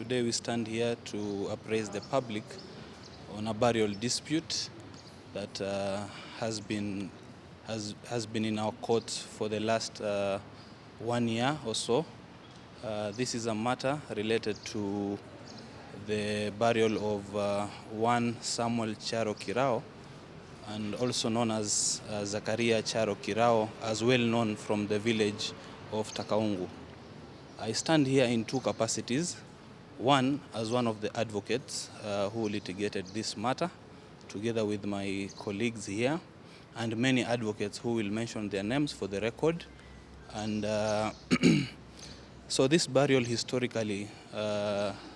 Today we stand here to appraise the public on a burial dispute that has been in our court for the last 1 year or so. This is a matter related to the burial of one Samuel Charo Kirao, and also known as Zakaria Charo Kirao, as well known from the village of Takaungu. I stand here in two capacities. One, as one of the advocates who litigated this matter, together with my colleagues here, and many advocates who will mention their names for the record. And so this burial historically,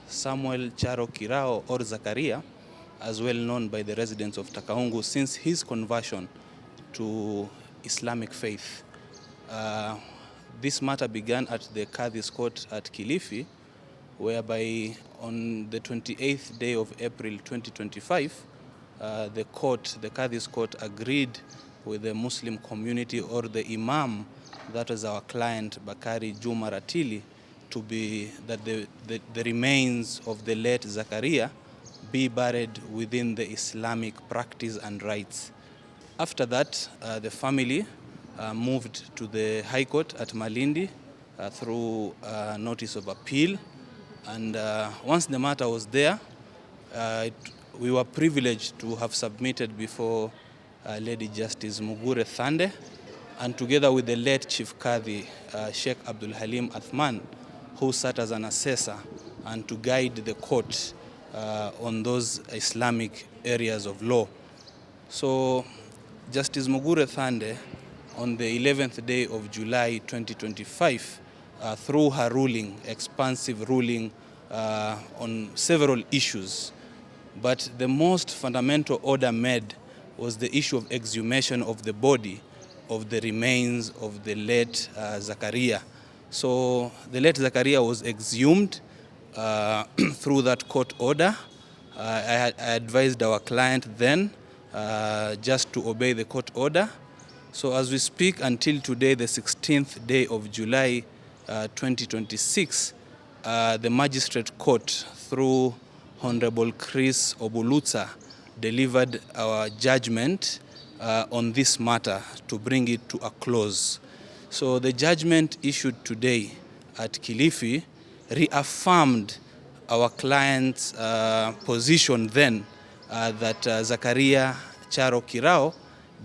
Samuel Charo Kirao, or Zakaria, as well known by the residents of Takaungu since his conversion to Islamic faith. This matter began at the Qadhi's court at Kilifi, whereby on the 28th day of April 2025, the Qadhi's court agreed with the Muslim community, or the Imam, that was our client Bakari Juma Ratili, to be that the remains of the late Zakaria be buried within the Islamic practice and rites. After that, the family moved to the High Court at Malindi through notice of appeal. And once the matter was there, we were privileged to have submitted before Lady Justice Mugure Thande, and together with the late Chief Qadhi, Sheikh Abdul Halim Athman, who sat as an assessor and to guide the court on those Islamic areas of law. So Justice Mugure Thande, on the 11th day of July 2025, through her ruling, expansive ruling on several issues, but the most fundamental order made was the issue of exhumation of the body of the remains of the late Zakaria. So the late Zakaria was exhumed through that court order. I advised our client then just to obey the court order. So as we speak, until today, the 16th day of July 2026, the magistrate court, through Honorable Chris Obuluta, delivered our judgment on this matter to bring it to a close. So the judgment issued today at Kilifi reaffirmed our client's position then that Zakaria Charo Kirao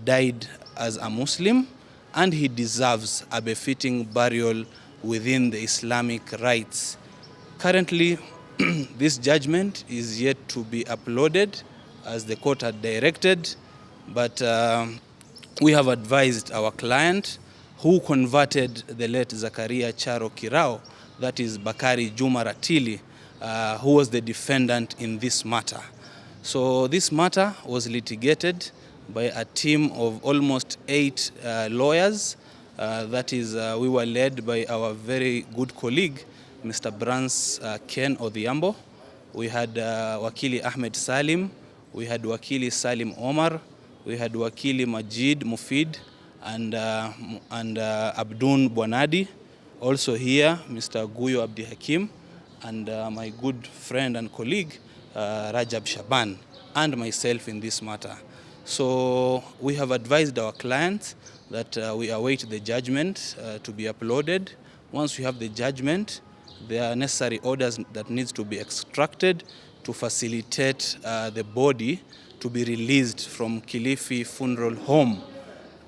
died as a Muslim, and he deserves a befitting burial within the Islamic rites. Currently, this judgment is yet to be uploaded as the court had directed, but we have advised our client, who converted the late Zakaria Charo Kirao, that is Bakari Juma Ratili, who was the defendant in this matter. So this matter was litigated by a team of almost 8 lawyers. That is, we were led by our very good colleague, Mr. Brans Ken Odhiambo. We had Wakili Ahmed Salim, we had Wakili Salim Omar, we had Wakili Majid Mufid, and Abdun Bwanadi. Also here, Mr. Guyo Abdi Hakim, and my good friend and colleague, Rajab Shaban, and myself in this matter. So we have advised our clients that we await the judgment to be uploaded. Once we have the judgment, there are necessary orders that needs to be extracted to facilitate the body to be released from Kilifi Funeral Home.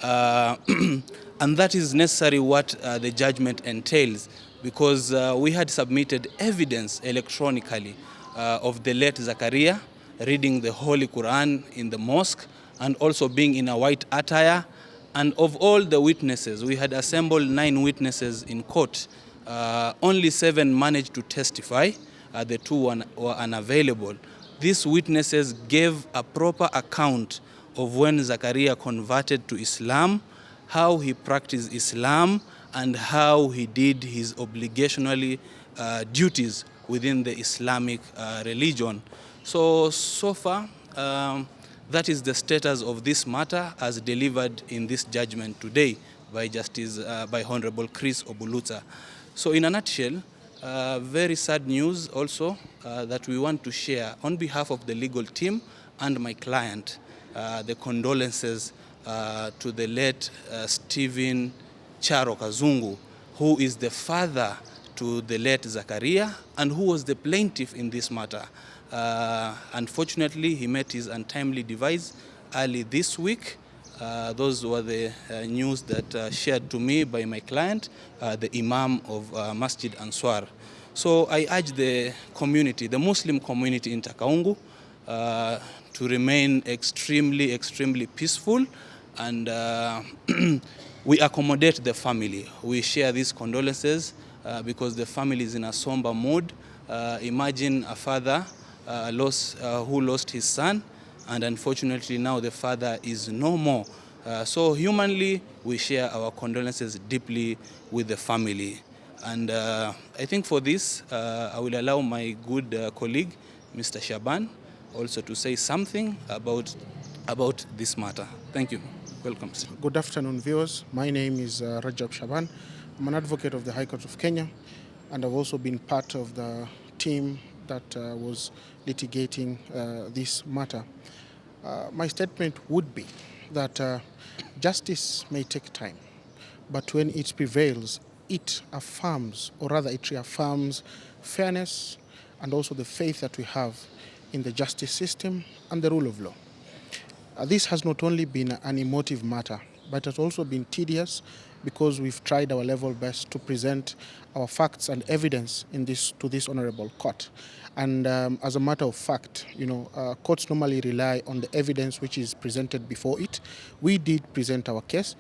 And that is necessary what the judgment entails, because we had submitted evidence electronically of the late Zakaria reading the Holy Quran in the mosque, and also being in a white attire. And of all the witnesses, we had assembled 9 witnesses in court. Only 7 managed to testify. The 2 were unavailable. These witnesses gave a proper account of when Zakaria converted to Islam, how he practiced Islam, and how he did his obligational duties within the Islamic religion. So far, that is the status of this matter as delivered in this judgment today by Honorable Chris Obuluta. So in a nutshell, Very sad news also that we want to share on behalf of the legal team and my client, the condolences to the late Stephen Charo Kazungu, who is the father to the late Zakaria and who was the plaintiff in this matter. Unfortunately, he met his untimely demise early this week. Those were the news that shared to me by my client, the Imam of Masjid Answar. So I urge the community, the Muslim community in Takaungu, to remain extremely peaceful, and we accommodate the family. We share these condolences because the family is in a somber mood. Imagine a father who lost his son, and unfortunately now the father is no more. So humanly, we share our condolences deeply with the family. And I think for this, I will allow my good colleague, Mr. Shaban, also to say something about this matter. Thank you. Welcome. Good afternoon, viewers. My name is Rajab Shaban. I'm an advocate of the High Court of Kenya, and I've also been part of the team that was litigating this matter. My statement would be that justice may take time, but when it prevails, it affirms, or rather it reaffirms, fairness and also the faith that we have in the justice system and the rule of law. This has not only been an emotive matter, but it has also been tedious because we've tried our level best to present our facts and evidence to this honorable court. And as a matter of fact, courts normally rely on the evidence which is presented before it. We did present our case.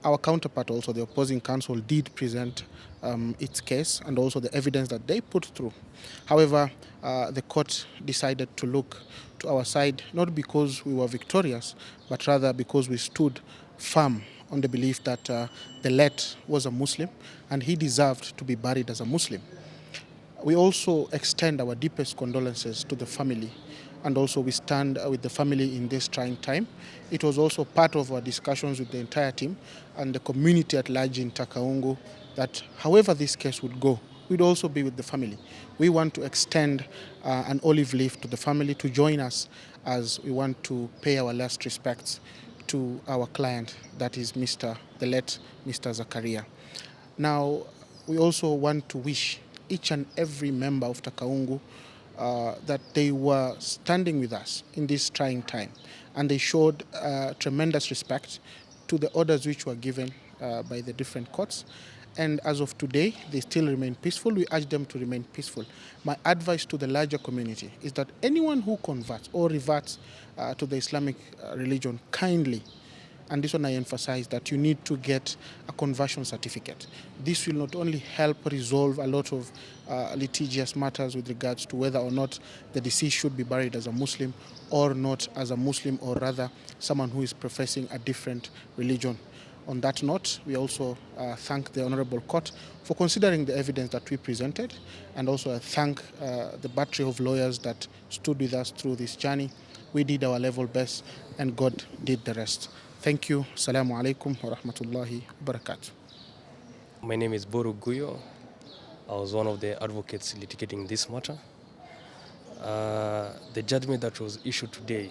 Our counterpart, also the opposing counsel, did present its case and also the evidence that they put through. However, the court decided to look to our side, not because we were victorious, but rather because we stood firm on the belief that the late was a Muslim and he deserved to be buried as a Muslim. We also extend our deepest condolences to the family, and also we stand with the family in this trying time. It was also part of our discussions with the entire team and the community at large in Takaungu that however this case would go, we'd also be with the family. We want to extend an olive leaf to the family to join us as we want to pay our last respects to our client, that is the late Mr. Zakaria. Now, we also want to wish each and every member of Takaungu that they were standing with us in this trying time, and they showed tremendous respect to the orders which were given by the different courts. And as of today, they still remain peaceful. We urge them to remain peaceful. My advice to the larger community is that anyone who converts or reverts to the Islamic religion, kindly, and this one I emphasize, that you need to get a conversion certificate. This will not only help resolve a lot of litigious matters with regards to whether or not the deceased should be buried as a Muslim or not as a Muslim, or rather someone who is professing a different religion. On that note, we also thank the Honorable Court for considering the evidence that we presented, and also thank the battery of lawyers that stood with us through this journey. We did our level best, and God did the rest. Thank you. Assalamu alaikum wa rahmatullahi wa barakatuh. My name is Boru Guyo. I was one of the advocates litigating this matter. The judgment that was issued today